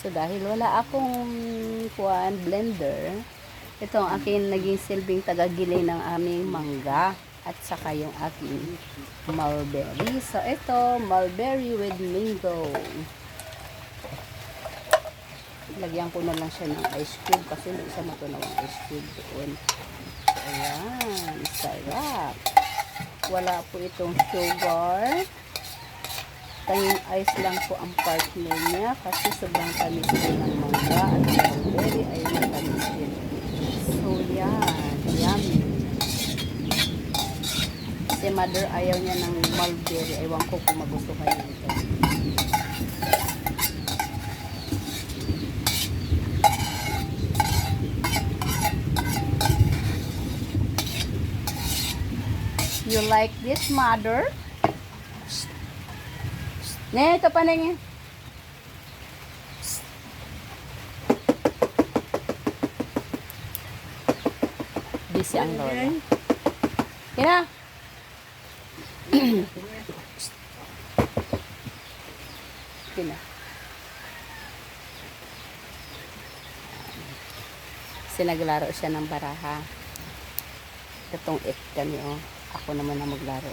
So, dahil wala akong blender, ito ang aking naging silbing tagagilay ng aming mangga at saka yung aking mulberry. So, ito, mulberry with mango. Lagyan ko na lang siya ng ice cube kasi hindi siya matunawang ice cube doon. Ayan, sarap. Wala po itong sugar. Tanging ice lang po ang partner niya kasi sobrang tamis po ng mangga at ang mulberry ay matamis din. So, yan. Yummy. Si mother ayaw niya ng mulberry. Ewan ko kung magustuhan niya ito. You like this, mother? Ne, ito pa na nga. Busy ang lola. Kina? Kina? Sinaglaro siya ng baraha. Itong it kami, oh. Ako naman na maglaro.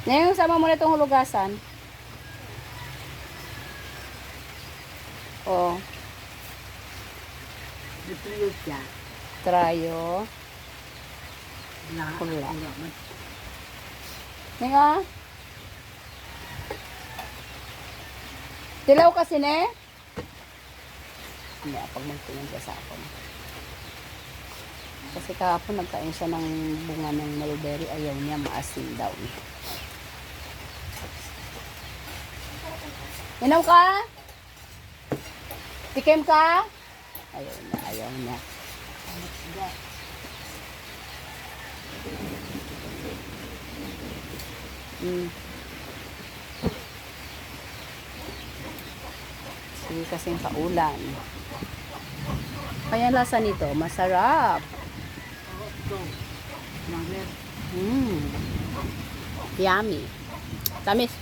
Ngayon, sama mo na itong hulugasan. O. Dito siya. Trayo. Pula. Nga. Tilaw kasi ne. Hindi, pag magtingin ka sa ako. Kasi kahapon nagkain siya ng bunga ng mulberry. Ayaw niya, maasim daw. Inaw ka? Tikim ka? Ayaw na, ayaw na. Sige kasing kaulan. Kaya lasa nito, masarap. Yummy. Tamis.